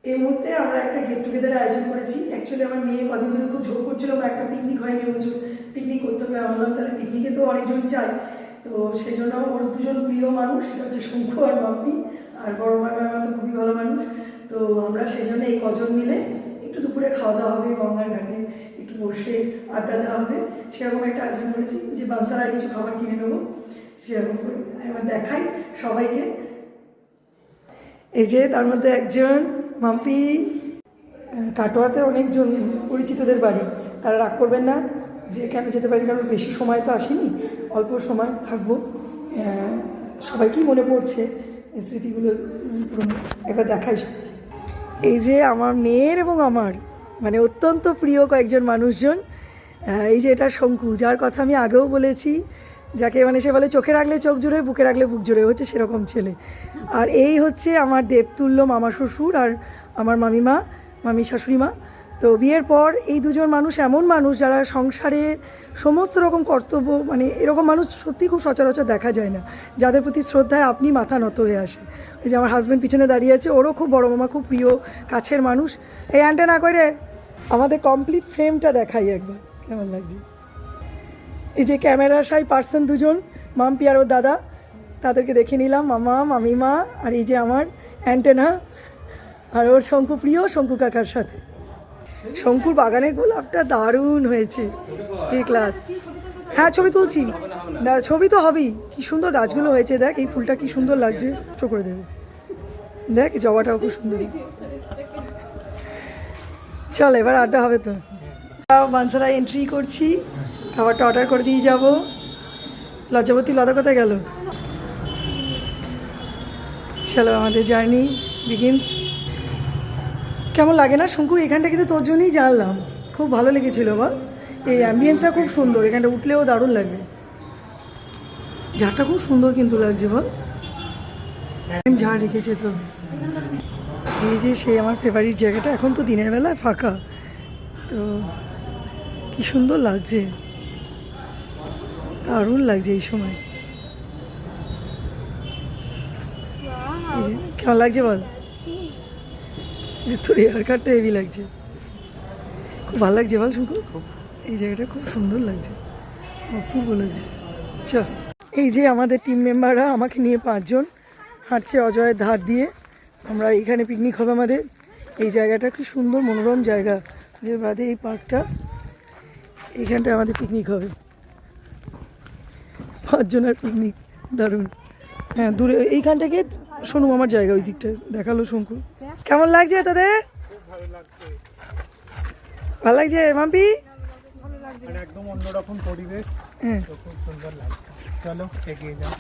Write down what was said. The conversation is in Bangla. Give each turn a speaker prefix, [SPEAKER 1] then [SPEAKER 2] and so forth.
[SPEAKER 1] এই মুহূর্তে আমরা একটা গেট টুগেদারের আয়োজন করেছি। অ্যাকচুয়ালি আমার মেয়ে কদিন ধরে খুব ঝোঁক করছিল, একটা পিকনিক হয়নি, বলছিল পিকনিক করতে হবে। আমি বললাম তাহলে পিকনিকে তো অনেকজন চাই, তো সেই জন্য ওর দুজন প্রিয় মানুষ, সেটা হচ্ছে শঙ্কু আর মাম্পি। আর বড় মামা তো খুবই ভালো মানুষ, তো আমরা সেই জন্য এই কজন মিলে একটু দুপুরে খাওয়া দাওয়া হবে, গঙ্গার ঘাটে একটু বসে আড্ডা দেওয়া হবে, সেরকম একটা আয়োজন করেছি। যে বানসারায় কিছু খাবার কিনে নেবো, সেরকম করে এবার দেখাই সবাইকে। এই যে তার মধ্যে একজন মাম্পি। কাটোয়াতে অনেকজন পরিচিতদের বাড়ি, তারা রাগ করবেন না যে কেন যেতে পারি, কারণ বেশি সময় তো আসিনি, অল্প সময় থাকবো। সবাইকেই মনে পড়ছে এই স্মৃতিগুলো পুরনো, একবার দেখাই সবাইকে। এই যে আমার মেয়ের এবং আমার মানে অত্যন্ত প্রিয় কয়েকজন মানুষজন। এই যে এটা শঙ্কু, যার কথা আমি আগেও বলেছি, যাকে মানে সে বলে চোখে রাখলে চোখ জুড়ে, বুকে রাখলে বুক জুড়ে, হচ্ছে সেরকম ছেলে। আর এই হচ্ছে আমার দেবতুল্য মামা শ্বশুর আর আমার মামি শাশুড়ি মা। তো বিয়ের পর এই দুজন মানুষ এমন মানুষ যারা সংসারে সমস্ত রকম কর্তব্য, মানে এরকম মানুষ সত্যি খুব সচরাচর দেখা যায় না, যাদের প্রতি শ্রদ্ধায় আপনি মাথা নত হয়ে আসে। এই যে আমার হাজব্যান্ড পিছনে দাঁড়িয়ে আছে, ওরও খুব বড় মামা, খুব প্রিয় কাছের মানুষ। এই আনটা না করে আমাদের কমপ্লিট ফ্রেমটা দেখাই একবার, কেমন লাগছে। এই যে ক্যামেরা সাই পার্সন দুজন, মাম্পি আর ওর দাদা, তাদেরকে দেখে নিলাম, মামা মামিমা। আর এই যে আমার অ্যান্টেনা আর ওর শঙ্কু প্রিয় শঙ্কু কাকার সাথে। শঙ্কুর বাগানের গোলাপটা দারুণ হয়েছে, এই ক্লাস। হ্যাঁ ছবি তুলছি, ছবি তো হবেই। কি সুন্দর গাছগুলো হয়েছে, দেখ এই ফুলটা কি সুন্দর লাগছে, চোখ করে দেবে। দেখ জবাটাও খুব সুন্দর। চল এবার আড্ডা হবে তো। বানসারায় এন্ট্রি করছি, খাবারটা অর্ডার করে দিয়ে যাব। লজ্জাবতী লতা কোথায় গেল? চলো আমাদের জার্নি বিগিনস। কেমন লাগে না শঙ্কু? এখানটা কিন্তু তোর জন্যই জানলাম, খুব ভালো লেগেছিল বল। এই অ্যাম্বিয়েন্সটা খুব সুন্দর, এখানটা উঠলেও দারুণ লাগবে। ঝাড়টা খুব সুন্দর কিন্তু লাগছে বল, ঝাড় রেখেছে তো। এই যে সেই আমার ফেভারিট জায়গাটা, এখন তো দিনের বেলায় ফাঁকা, তো কি সুন্দর লাগছে, দারুণ লাগছে এই সময়। এই যে কেমন লাগছে বল, তোর হেয়ার কাটটা হেভি লাগছে, খুব ভালো লাগছে বল শঙ্কু। এই জায়গাটা খুব সুন্দর লাগছে, অপূর্ব লাগছে। চ এই যে আমাদের টিম মেম্বাররা আমাকে নিয়ে 5 জন হাঁটছে অজয়ের ধার দিয়ে। আমরা এইখানে পিকনিক হবে আমাদের। এই জায়গাটা কি সুন্দর মনোরম জায়গা, যে বাদে এই পার্কটা, এইখানটায় আমাদের পিকনিক হবে। 5 জনের পিকনিক, দারুণ। হ্যাঁ দূরে এইখানটাকে শোনু আমার জায়গা, ওই দিকটা দেখালো শঙ্কু। কেমন লাগছে তোদের? ভালো লাগছে মাম্পি?
[SPEAKER 2] একদম অন্যরকম পরিবেশ, খুব সুন্দর লাগছে। চলো এগিয়ে যাও।